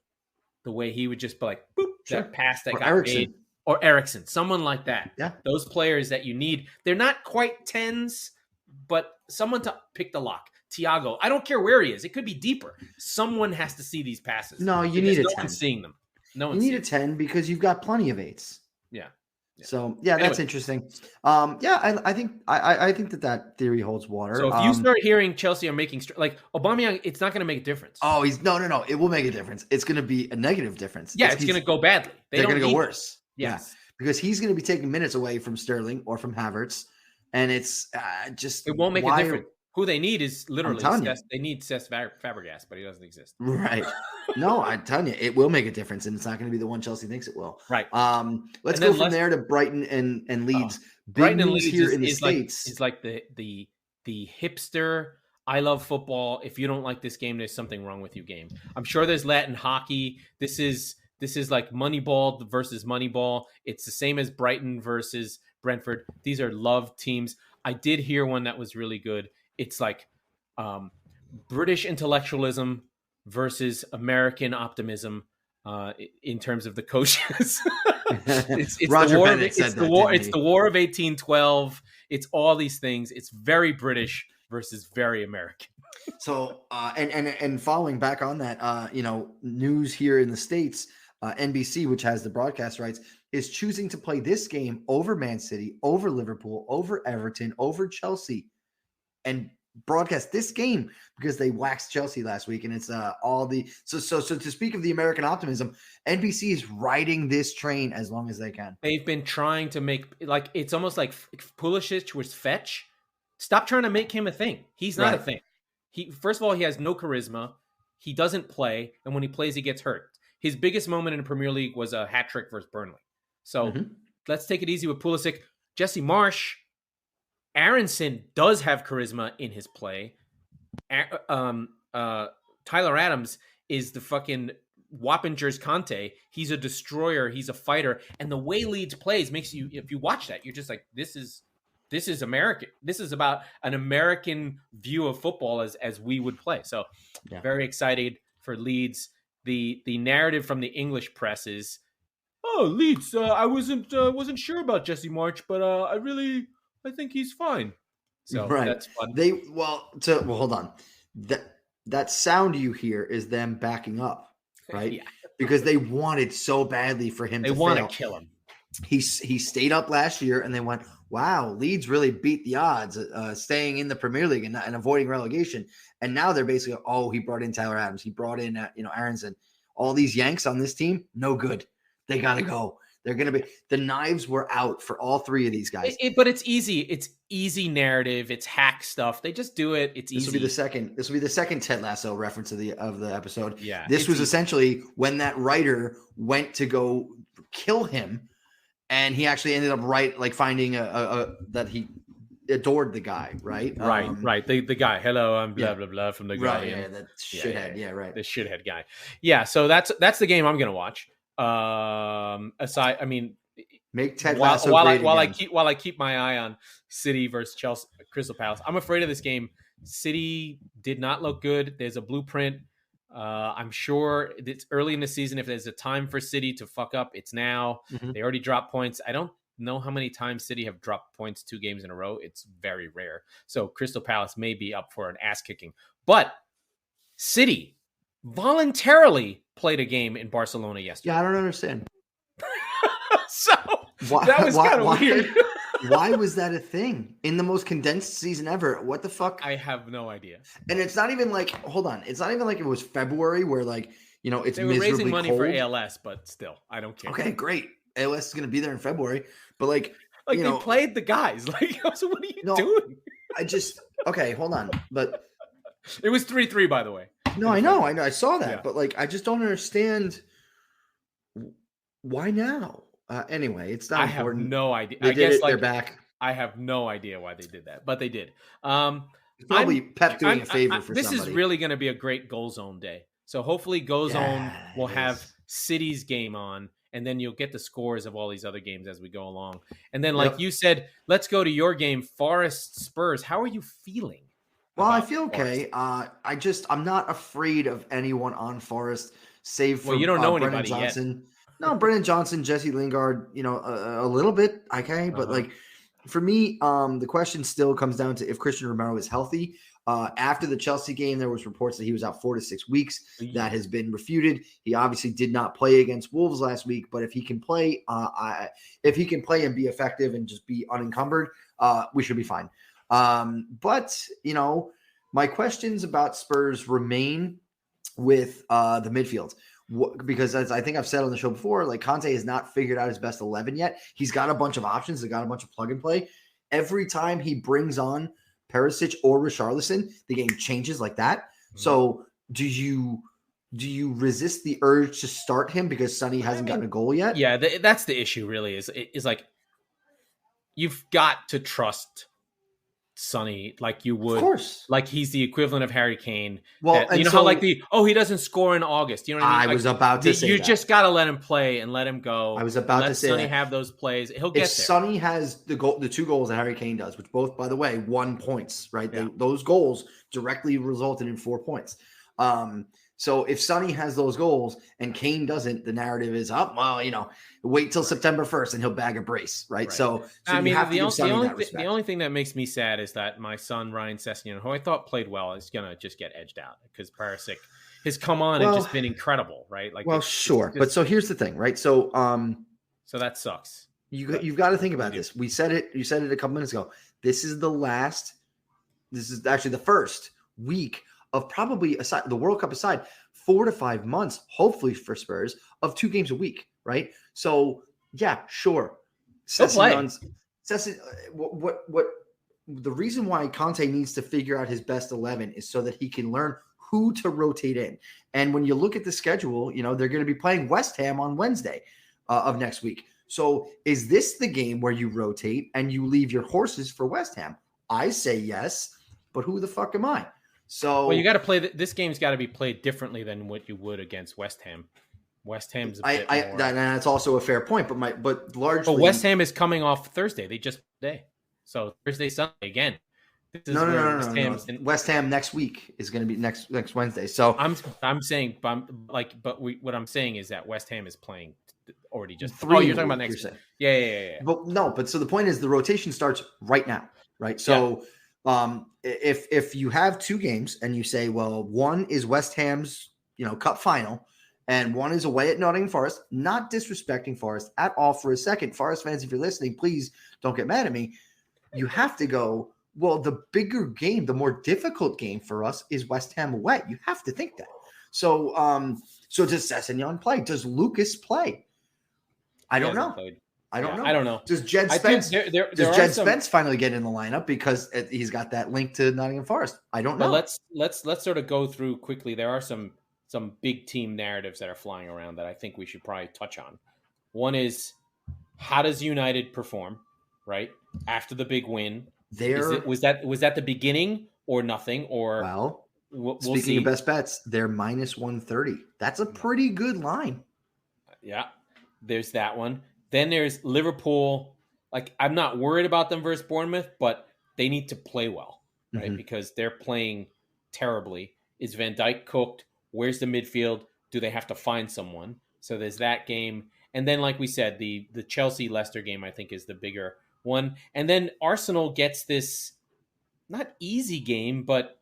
The way he would just be like, boop, that pass that got made. Or Eriksen, someone like that. Yeah. Those players that you need. They're not quite 10s, but someone to pick the lock. Thiago, I don't care where he is. It could be deeper. Someone has to see these passes. No, you need a 10. No one's seeing them. No one. You need a 10 because you've got plenty of 8s. Yeah. So that's interesting. I think that theory holds water. So if you start hearing Chelsea are making like Aubameyang, it's not going to make a difference. Oh, no. It will make a difference. It's going to be a negative difference. Yeah, it's going to go badly. They're going to go worse. Yes. Because he's going to be taking minutes away from Sterling or from Havertz, and it's just it won't make a difference. Who they need is literally they need Cesc Fabregas, but he doesn't exist. Right. No, I'm telling you, it will make a difference, and it's not going to be the one Chelsea thinks it will. Right. Let's go from there to Brighton and Leeds. Brighton and Leeds here in the States. It's like the hipster I love football. If you don't like this game, there's something wrong with you game. I'm sure there's Latin hockey. This is like Moneyball versus Moneyball. It's the same as Brighton versus Brentford. These are love teams. I did hear one that was really good. It's like British intellectualism versus American optimism in terms of the coaches. it's the war of 1812. It's all these things. It's very British versus very American. So and following back on that, news here in the States, NBC, which has the broadcast rights, is choosing to play this game over Man City, over Liverpool, over Everton, over Chelsea, and broadcast this game because they waxed Chelsea last week. And it's so to speak of the American optimism, NBC is riding this train as long as they can. They've been trying to make it's almost like Pulisic was Fetch. Stop trying to make him a thing. He's not a thing. First of all, he has no charisma. He doesn't play, and when he plays, he gets hurt. His biggest moment in the Premier League was a hat trick versus Burnley. So let's take it easy with Pulisic. Jesse Marsch, Aronson does have charisma in his play. Tyler Adams is the fucking Wappingers Conte. He's a destroyer. He's a fighter. And the way Leeds plays makes you, if you watch that, you're just like, this is American. This is about an American view of football as we would play. So very excited for Leeds. The narrative from the English press is, Leeds, I wasn't sure about Jesse Marsch, but I think he's fine. So that's fun. Hold on. That sound you hear is them backing up, right? Yeah. Because they wanted so badly for him to fail. They want to kill him. He stayed up last year, and they went, wow, Leeds really beat the odds, staying in the Premier League and avoiding relegation. And now they're basically, he brought in Tyler Adams. He brought in, Aronson. All these Yanks on this team, no good. They got to go. They're going to be – the knives were out for all three of these guys. But it's easy. It's easy narrative. It's hack stuff. They just do it. It's easy. This will be the second Ted Lasso reference of the episode. Yeah. This was essentially when that writer went to go kill him, and he actually ended up finding that he adored the guy, right? Right. The guy. Hello, I'm blah blah blah from the guy. Right. Yeah, that shithead. Yeah, right. The shithead guy. Yeah. So that's the game I'm gonna watch. Make Ted Lasso great again. while I keep my eye on City versus Chelsea, Crystal Palace. I'm afraid of this game. City did not look good. There's a blueprint. I'm sure it's early in the season. If there's a time for City to fuck up, it's now. They already dropped points. I don't know how many times City have dropped points 2 games in a row. It's very rare. So Crystal Palace may be up for an ass kicking. But City, voluntarily played a game in Barcelona yesterday. Yeah, I don't understand. So that was kind of weird. Why was that a thing in the most condensed season ever? What the fuck? I have no idea. And it's not even like, hold on. It's not even like it was February where like, it's they were miserably raising money cold. for ALS, but still, I don't care. Okay, great. ALS is going to be there in February, but like they played the guys. Like, so what are you doing? Okay, hold on. But it was 3-3, by the way. No, I know. I saw that, but like, I just don't understand why now. Anyway, it's not important. I have no idea. They did it. They're back. I have no idea why they did that, but they did. Probably Pep doing a favor for this somebody. Is really going to be a great goal zone day. So hopefully goal zone will have City's game on, and then you'll get the scores of all these other games as we go along. And then, like you said, let's go to your game, Forest Spurs. How are you feeling? Well, I feel okay. I'm not afraid of anyone on Forest, save for you don't know Brennan anybody Johnson. No, Brennan Johnson, Jesse Lingard, a little bit, okay. But like for me, the question still comes down to if Christian Romero is healthy. After the Chelsea game, there was reports that he was out 4 to 6 weeks. That has been refuted. He obviously did not play against Wolves last week, but if he can play, and be effective and just be unencumbered, we should be fine. But my questions about Spurs remain with the midfield. Because as I think I've said on the show before, like Conte has not figured out his best 11 yet. He's got a bunch of options. He's got a bunch of plug and play. Every time he brings on Perisic or Richarlison, the game changes like that. Mm-hmm. So do you resist the urge to start him because Sonny hasn't gotten a goal yet? Yeah, that's the issue really is like you've got to trust Sonny like you would, of course, like he's the equivalent of Harry Kane. Well, how like he doesn't score in August. You know what I mean? I was about to say you just got to let him play and let him go. I was about to say Sonny have those plays. He'll get there. If Sonny has the 2 goals that Harry Kane does, which both, by the way, 1 points, right? Yeah. Those goals directly resulted in 4 points. So if Sonny has those goals and Kane doesn't, the narrative is up. Well, wait till September 1st and he'll bag a brace, right? So I mean, the only thing that makes me sad is that my son Ryan Sessegnon, who I thought played well, is gonna just get edged out because Perisic has come on and just been incredible, right? Like, sure, but so here's the thing, right? So so that sucks. You've got to think about this. We said it. You said it a couple minutes ago. This is actually the first week of probably, aside the World Cup aside, 4 to 5 months, hopefully for Spurs, of 2 games a week, right? So yeah, sure. What the reason why Conte needs to figure out his best 11 is so that he can learn who to rotate in. And when you look at the schedule, they're going to be playing West Ham on Wednesday of next week. So is this the game where you rotate and you leave your horses for West Ham? I say yes, but who the fuck am I? So you got to play. This game's got to be played differently than what you would against West Ham. West Ham's a bit more. That's also a fair point, but largely. But West Ham is coming off Thursday. They just today, so Thursday, Sunday again. No. West Ham next week is going to be next Wednesday. So I'm saying, what I'm saying is that West Ham is playing already just. 3 Oh, you're talking about next. Yeah. But so the point is the rotation starts right now, right? So. Yeah. If you have 2 games and you say, well, one is West Ham's, cup final and one is away at Nottingham Forest, not disrespecting Forest at all for a second. Forest fans, if you're listening, please don't get mad at me. You have to go, well, the bigger game, the more difficult game for us is West Ham away. You have to think that. So does Sessegnon play? Does Lucas play? I don't know. I don't know. Does Jed Spence? Spence finally get in the lineup because he's got that link to Nottingham Forest? I don't know. Let's sort of go through quickly. There are some big team narratives that are flying around that I think we should probably touch on. One is, how does United perform? Right after the big win, was that the beginning or nothing? Or we'll speaking see. of best bets, they're minus 130. That's a pretty good line. Yeah, there's that one. Then there's Liverpool. Like, I'm not worried about them versus Bournemouth, but they need to play well, right? Mm-hmm. Because they're playing terribly. Is Van Dijk cooked? Where's the midfield? Do they have to find someone? So there's that game. And then, like we said, the Chelsea-Leicester game, I think, is the bigger one. And then Arsenal gets this not easy game, but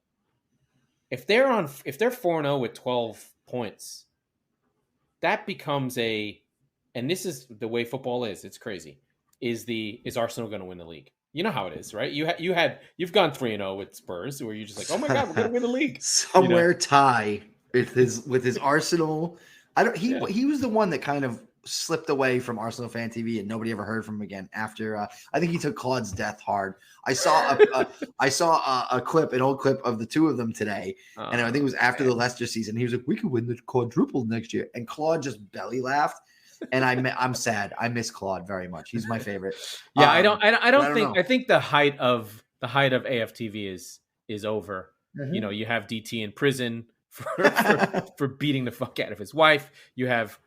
if they're 4-0 with 12 points, that becomes and this is the way football is. It's crazy. Is Arsenal going to win the league? You know how it is, right? You've gone 3-0 with Spurs, where you're just like, oh my god, we're going to win the league. Somewhere tie with his Arsenal. He was the one that kind of slipped away from Arsenal fan TV, and nobody ever heard from him again after. I think he took Claude's death hard. I saw an old clip of the two of them today, and I think it was after the Leicester season. He was like, "We could win the quadruple next year," and Claude just belly laughed. And I'm sad. I miss Claude very much. He's my favorite. Yeah, I don't think. I think the height of AFTV is over. Mm-hmm. You have DT in prison for beating the fuck out of his wife. You have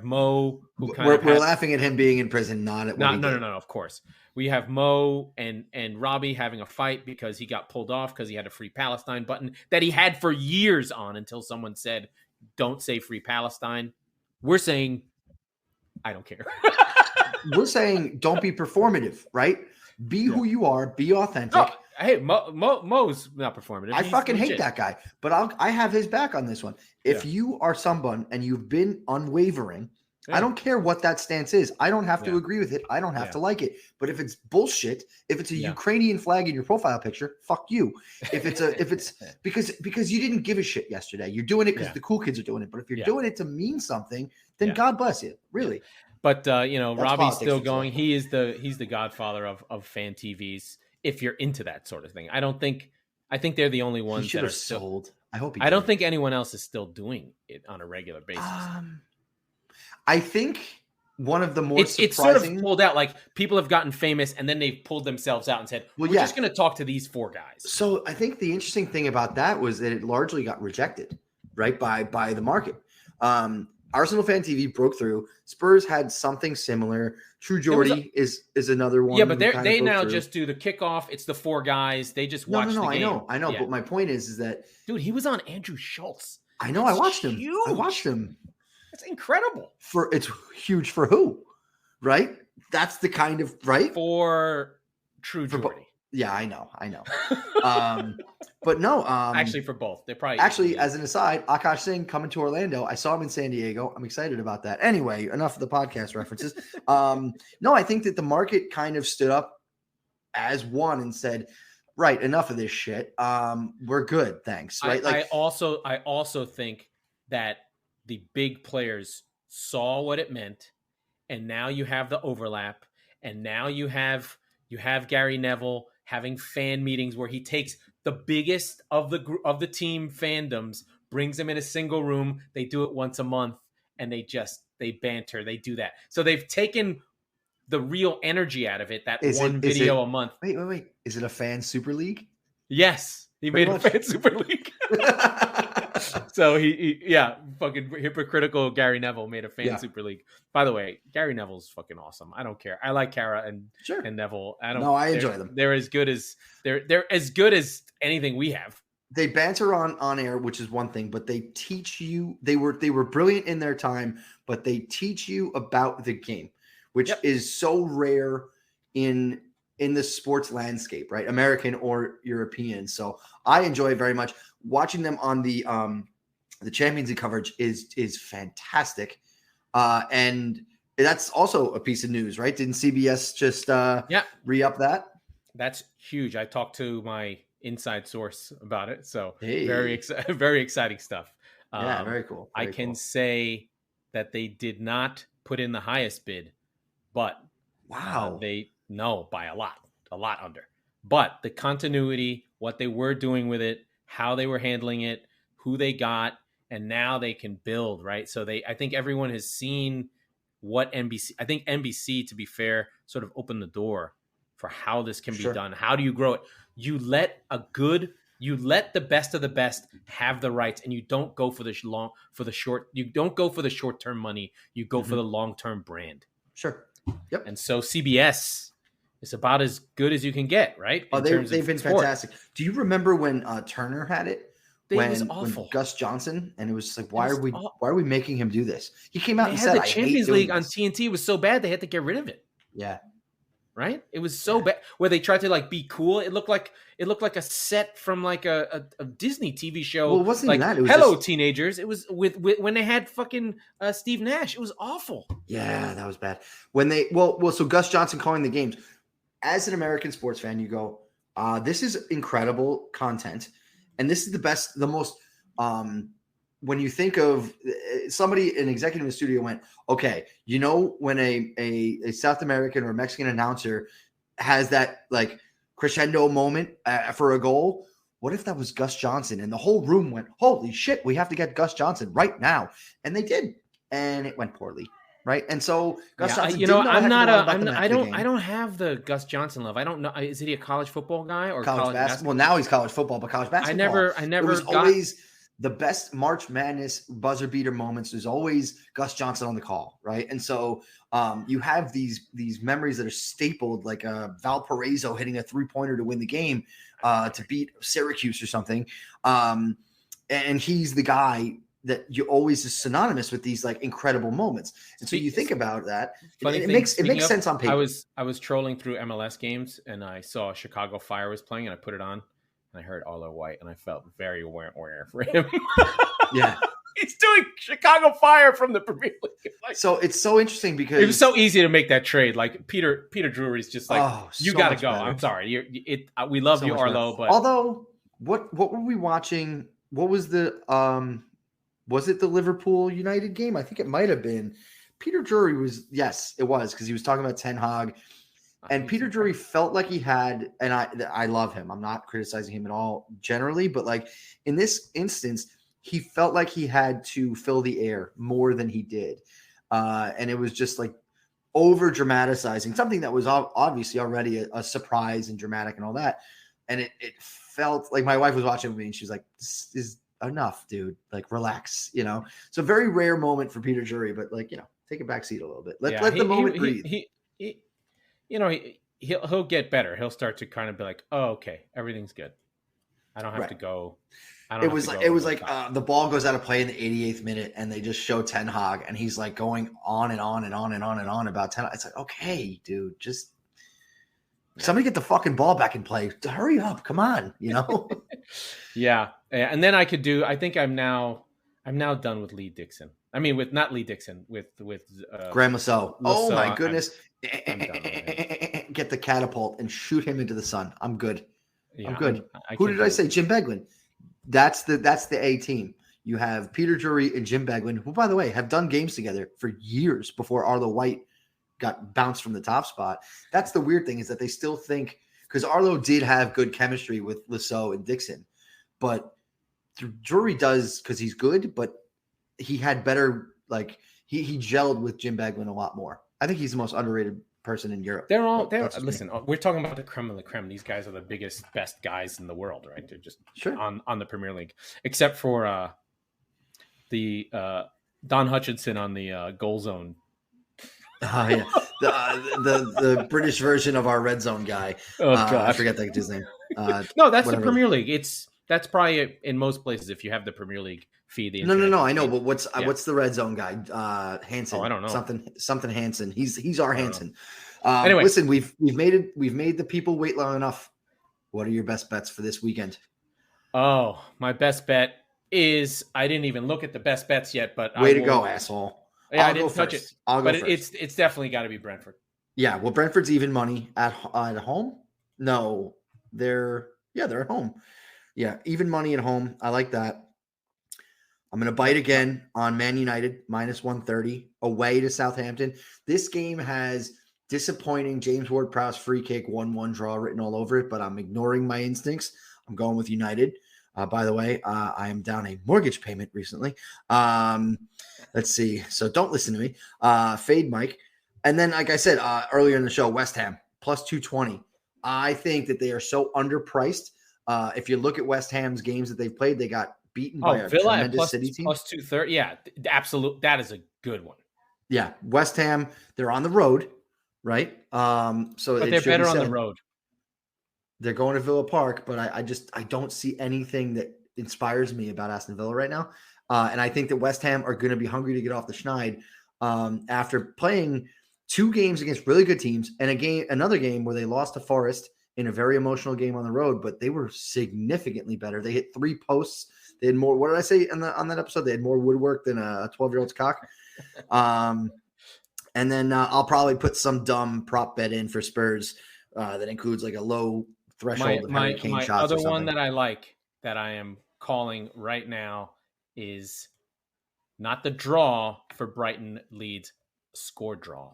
Mo, who we're laughing at him being in prison, not at what no. Of course, we have Mo and Robbie having a fight because he got pulled off because he had a Free Palestine button that he had for years on until someone said, "Don't say Free Palestine." We're saying, I don't care. We're saying don't be performative, right? Be who you are. Be authentic. No, hey, Mo's not performative. I fucking hate that guy, but I have his back on this one. If you are someone and you've been unwavering, I don't care what that stance is. I don't have to agree with it. I don't have to like it. But if it's bullshit, if it's a Ukrainian flag in your profile picture, fuck you. If it's because you didn't give a shit yesterday, you're doing it because the cool kids are doing it. But if you're doing it to mean something, then God bless you, really. But Robbie's still going. He's the godfather of fan TVs. If you're into that sort of thing, I think they're the only ones that are sold. I hope. I don't think anyone else is still doing it on a regular basis. I think one of the more surprising... It's sort of pulled out. Like, people have gotten famous, and then they've pulled themselves out and said, we're just going to talk to these four guys. So I think the interesting thing about that was that it largely got rejected, right, by the market. Arsenal Fan TV broke through. Spurs had something similar. True Geordie is another one. Yeah, but they now just do the kickoff. It's the four guys. They just watch the game. I know. Yeah. But my point is that... Dude, he was on Andrew Schultz. I know. I watched him. It's incredible. It's huge for who, right? That's the kind of right for True Geordie. Yeah, I know. But no. Actually, for both, they probably. Actually, as an aside, Akash Singh coming to Orlando. I saw him in San Diego. I'm excited about that. Anyway, enough of the podcast references. No, I think that the market kind of stood up as one and said, "Right, enough of this shit. We're good, thanks." Right. I also think that the big players saw what it meant, and now you have the overlap, and now you have Gary Neville having fan meetings where he takes the biggest of the team fandoms, brings them in a single room. They do it once a month, and they banter. They do that. So they've taken the real energy out of it. Video a month. Wait. Is it a fan super league? Yes, he made a fan super league. So he fucking hypocritical Gary Neville made a fan super league. By the way, Gary Neville's fucking awesome. I don't care. I like Kara and Neville. I enjoy them. They're as good as anything we have. They banter on air, which is one thing, but they teach you. They were brilliant in their time, but they teach you about the game, which is so rare in the sports landscape, right? American or European. So I enjoy it very much. Watching them on the Champions League coverage is fantastic. And that's also a piece of news, right? Didn't CBS just re-up that? That's huge. I talked to my inside source about it. So very exciting stuff. Very cool. I can say that they did not put in the highest bid, but by a lot under. But the continuity, what they were doing with it, how they were handling it, who they got, and now they can build, right? So I think everyone has seen what NBC, to be fair, sort of opened the door for how this can be done. How do you grow it? You let the best of the best have the rights, and you don't go for the short-term money. You go for the long-term brand. Sure. Yep. And so CBS is about as good as you can get, right? They've been fantastic. Do you remember when Turner had it? It was awful. When Gus Johnson, and it was like, why are we making him do this? He came out and said, the Champions League on TNT was so bad they had to get rid of it. Yeah. right? It was so bad where they tried to like be cool. It looked like a set from like a Disney TV show. Well, it wasn't like even that. It was Hello just... Teenagers. It was with when they had fucking Steve Nash. It was awful. Yeah, that was bad. When they so Gus Johnson calling the games. As an American sports fan, you go, this is incredible content, and this is the most. When you think of somebody, an executive in the studio went, okay, when a South American or Mexican announcer has that like crescendo moment for a goal, what if that was Gus Johnson? And the whole room went, holy shit, we have to get Gus Johnson right now. And they did. And it went poorly. Right. And so Gus Johnson, I don't have the Gus Johnson love. I don't know. Is he a college football guy or college basketball? Well, now he's college football, but college basketball. I never. It was always the best March Madness buzzer beater moments. There's always Gus Johnson on the call, right? And so you have these memories that are stapled, like Valparaiso hitting a 3-pointer to win the game to beat Syracuse or something, and he's the guy that you always is synonymous with these like incredible moments. And so you think about that, it makes sense on paper. I was trolling through MLS games and I saw Chicago Fire was playing and I put it on and I heard Arlo White and I felt very aware for him. Yeah. He's doing Chicago Fire from the Premier League. Like, so it's so interesting because it was so easy to make that trade. Like Peter Drury's just like, you got to go. Better. I'm sorry. We love so you, Arlo, better. But although what were we watching? What was was it the Liverpool United game? I think it might have been. Peter Drury was, yes, it was, because he was talking about Ten Hag. And Peter Drury felt like he had, and I love him. I'm not criticizing him at all generally, but like in this instance, he felt like he had to fill the air more than he did. And it was just like over dramatizing something that was obviously already a surprise and dramatic and all that. And it felt like my wife was watching with me and she was like, this is enough, dude, like relax, so very rare moment for Peter Drury, but like, take a back seat a little bit. Let the moment breathe. He'll get better. He'll start to kind of be like, oh, okay, everything's good. I don't have to go. It was like the ball goes out of play in the 88th minute and they just show Ten Hag and he's like going on and on and on and on and on about Ten Hag. It's like, okay, dude, just somebody get the fucking ball back in play. Hurry up. Come on, Yeah. And then I think I'm now done with Lee Dixon. I mean, with not Lee Dixon, with Graham Lasso. Oh my goodness. I'm done already. Get the catapult and shoot him into the sun. I'm good. Yeah, I'm good. Who did I say? Jim Beglin. That's the A team. You have Peter Drury and Jim Beglin, who, by the way, have done games together for years before Arlo White got bounced from the top spot. That's the weird thing, is that they still think, because Arlo did have good chemistry with Lasso and Dixon, but Drury does because he's good, but he had better, like he gelled with Jim Beglin a lot more. I think he's the most underrated person in Europe. Listen, we're talking about the creme of the creme. These guys are the biggest, best guys in the world, right? They're just on the Premier League, except for the Don Hutchinson on the goal zone. Oh yeah, the British version of our red zone guy. Oh God, I forget his name. No, that's the Premier League. That's probably in most places if you have the Premier League feed. No, I know, but what's the red zone guy? Hansen. Oh, I don't know. Something Hansen. He's our Hansen. Anyway, listen, we've made the people wait long enough. What are your best bets for this weekend? Oh, my best bet is, I didn't even look at the best bets yet, but way to go, asshole. Yeah, I didn't touch it. But it's definitely got to be Brentford. Yeah, well, Brentford's even money at home. No, they're at home. Yeah, even money at home. I like that. I'm going to bite again on Man United, -130, away to Southampton. This game has disappointing James Ward-Prowse free kick 1-1 draw written all over it, but I'm ignoring my instincts. I'm going with United. By the way, I am down a mortgage payment recently. Let's see. So don't listen to me. Fade Mike. And then, like I said earlier in the show, West Ham, +220. I think that they are so underpriced. If you look at West Ham's games that they've played, they got beaten by a Villa tremendous City team. +230. Yeah, absolute. That is a good one. Yeah, West Ham, they're on the road, right? But they're better on the road. They're going to Villa Park, but I don't see anything that inspires me about Aston Villa right now. And I think that West Ham are going to be hungry to get off the schneid after playing 2 games against really good teams, and another game where they lost to Forest in a very emotional game on the road, but they were significantly better. They hit 3 posts. They had more. What did I say on that episode? They had more woodwork than a 12-year-old's cock. And then I'll probably put some dumb prop bet in for Spurs that includes like a low threshold of Harry Kane shots. My other or something. one that I like that I am calling right now is not the draw for Brighton Leeds, score draw.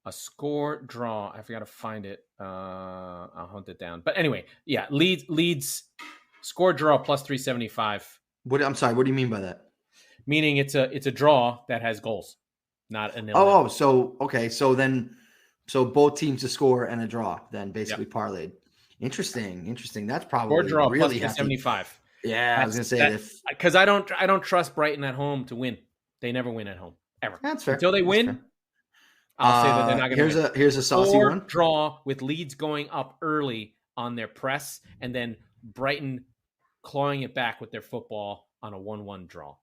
A score draw. I forgot to find it. I'll hunt it down. But anyway, yeah, Leeds score draw plus 375. I'm sorry. What do you mean by that? Meaning it's a draw that has goals, not a nil. Oh, so okay. So both teams to score and a draw, then basically parlayed. Interesting. That's probably score draw really plus 375. Yeah, I was gonna say because I don't trust Brighton at home to win. They never win at home ever. That's fair. Until they win. I'll say that they're not going to win. Here's a saucy or one. Draw with Leeds going up early on their press, and then Brighton clawing it back with their football on a 1-1 draw.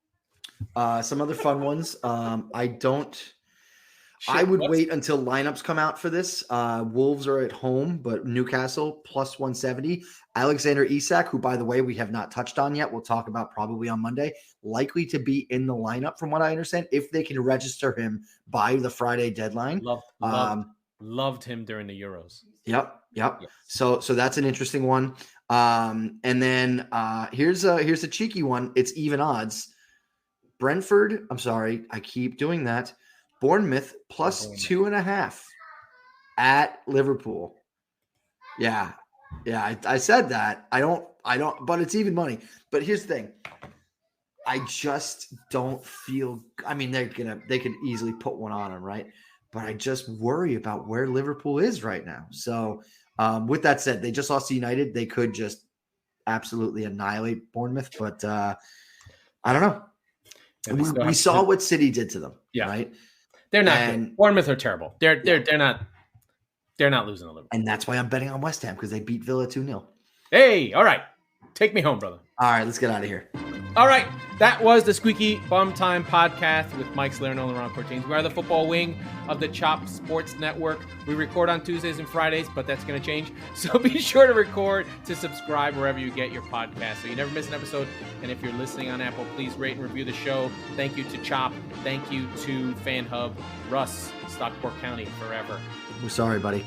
Some other fun ones. I would wait until lineups come out for this. Wolves are at home, but Newcastle plus 170. Alexander Isak, who, by the way, we have not touched on yet. We'll talk about probably on Monday. Likely to be in the lineup, from what I understand, if they can register him by the Friday deadline. Loved him during the Euros. Yep. Yes. So that's an interesting one. And then here's a cheeky one. It's even odds. Brentford. I'm sorry, I keep doing that. Bournemouth plus 2.5 at Liverpool. Yeah. I said that. I don't, but it's even money. But here's the thing. I just don't feel, I mean, they could easily put one on them, right? But I just worry about where Liverpool is right now. So with that said, they just lost to United. They could just absolutely annihilate Bournemouth, but I don't know. Yeah, we saw what City did to them. Yeah. Right. They're not good. Bournemouth are terrible. They're not losing to Liverpool. And that's why I'm betting on West Ham, because they beat Villa 2-0. Hey, all right. Take me home, brother. All right, let's get out of here. All right. That was the Squeaky Bum Time Podcast with Mike Laurent and Laurent Cortines. We are the football wing of the Chop Sports Network. We record on Tuesdays and Fridays, but that's going to change. So be sure to subscribe wherever you get your podcast so you never miss an episode. And if you're listening on Apple, please rate and review the show. Thank you to Chop. Thank you to FanHub. Russ, Stockport County forever. We're sorry, buddy.